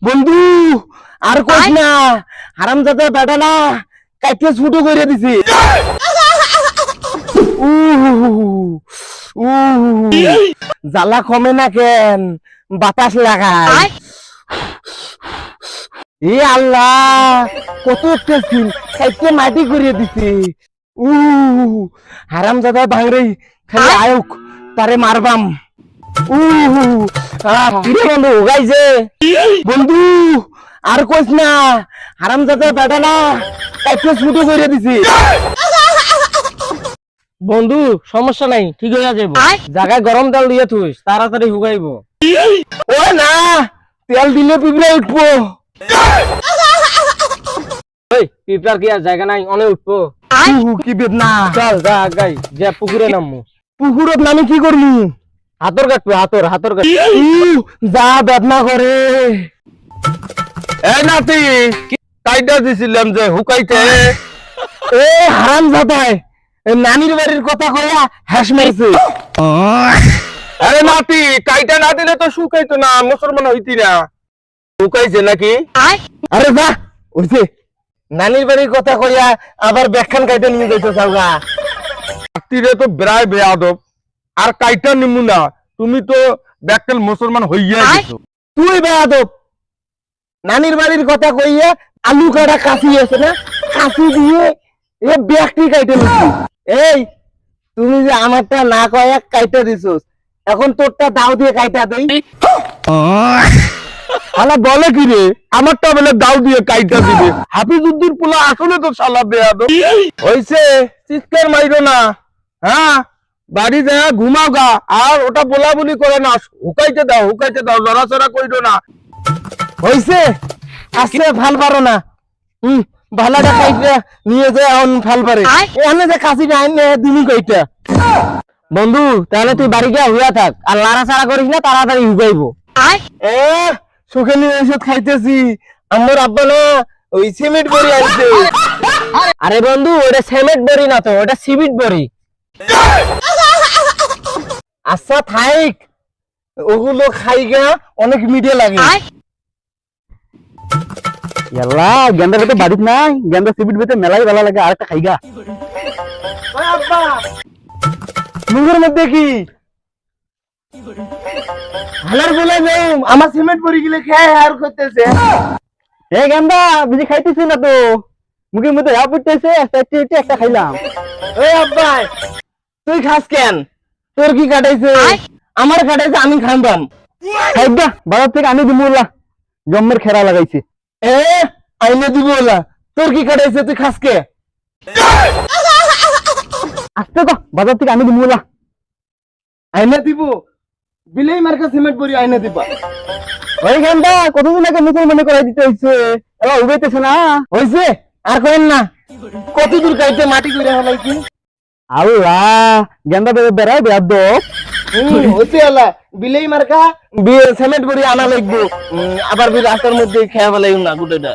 বন্ধু আর কইস না, হারামজাদা বেটা না কাইতে ছুটো করে দিছি। জ্বালা কমে না কেন, বাতাস লাগায়। এ আল্লাহ, কত একটা সিন কাইতে মাটি করে দিছি। হারামজাদা ভাঙরে খালি আয়ুক তারে মারবাম। বন্ধু গাইছে বন্ধু আর কইস না, হারামজাদা বেটা না কাইতে ছুটো করে দিছি। বন্ধু সমস্যা নাই, ঠিক হয়ে যাবো। জায়গায় গরম তেল দিয়ে থুস, তাড়াতাড়ি হুগাইব। ও না, তেল দিলে পিঁপড়ে উঠবো। পিঁপড়ার কি আর জায়গা নাই, অনেক উঠবো। কি বেদনা, চল যা আগাই যা পুকুরে নামবো। পুকুরত নামে কি করবি? হাতর কাটবো, হাতর কাটবো। যা বেদনা করে। এই নাতি কাইটা দিছিলাম যে হুকাইতে। এ হারামজাদায় নানির বাড়ির কথা কইয়া হাস মেরেছে। আরে নাতি কাইটা না দিলে তো শুকাইতো না, মুসলমান হইতি না। হুকাইছে নাকি? আরে যা ওইছে নানির বাড়ির কথা কইয়া আবার ব্যাখ্যান কাইটা নিয়ে যাইতো সাউগা। নাতিরে তো বেড়ায় বেয়াদব, আর কাইটা নিমু না, তুমি তো ব্যাকটেল মুসলমান হইয়া গেছো। তুই বেয়াদব, নানির বাড়ির কথা কইয়া আলু কাটা কাশি আছে না, কাশি দিয়ে এ ব্যাগটি কাইটে নিচ্ছি। এই তুমি যে আমারটা না কয়া কাইটা দিছস, এখন তোরটা দাও দিয়ে কাইটা দেই। শালা বলে কি রে, আমারটা বলে দাও দিয়ে কাইটা দিবে। হাফিজউদ্দিন পোলা আসলে তো শালা বেয়াদব। হইছে চিৎকার মাইরো না, হ্যাঁ বাড়ি যা ঘুমাও গা, আর ওটা বলা বলি করে না। হুকাইতে দাও লড়াচড়া কইরো না। হইছে আজকে ভাল পারো না। ভালাটা কাইটা নিয়ে যায় এখন ভাল পারে। এখানে যে কাশিটা আইনে দিনি কইটা। বন্ধু তাহলে তুই বাড়ি গিয়া হুইয়া থাক, আর লাড়াচাড়া করিস না, তাড়াতাড়ি হুগাইবো। এ সুখে নিয়ে ওষুধ খাইতেছি, আমার আব্বা না ওই সিমেন্ট বড়ি আনছে। আরে বন্ধু ওটা সিমেন্ট বড়ি না তো, ওটা সিমেন্ট বড়ি। আচ্ছা থাইক, ওগুলো খাইগা অনেক মিঠে লাগে। ইয়াল্লা গেন্দা বেতে বাড়িত নাই, গেন্দা সিবিট বেতে মেলাই ভালো লাগে, আর একটা খাইগা। আব্বা মুখের মধ্যে কি হালার বলে নেই, আমার সিমেন্ট পরি গেলে খেয়ে আর করতেছে। এ গেন্দা বুঝি খাইতেছি না তো, মুখের মধ্যে হা পড়তেছে, একটা খাইলাম। ওই আব্বা তুই খাস কেন? তোর কি কাটাইছে? আমার কাটাইছে, আমি খাইবাম। খাইবা বাজার থেকে আনি দিমুলা, জম্মের খেরা লাগাইছে। এ আইনে দিব ওলা, তোর কি কাটাইছে, তুই খাস কে? আসতে তো বাজার থেকে আনি দিমুলা। আইনে দিব, বিলেই মার্কা সিমেন্ট পরি আইনে দিবা। ওই গেন্দা কতদিন আগে মুসলমানি করাই দিতে হইছে, এবার উড়াইতেছে না। হইছে আর করেন না, কত দূর গাইতে মাটি করে হলাইছি। আল্লাহ গেন্দা বেড়ায় বেয়াদ। হইছে আল্লাহ, বিলেই মার্কা সিমেন্ট পরি আনা লাগবো, আবার রাস্তার মধ্যে খেয়া ফেলাই না গুটেটা।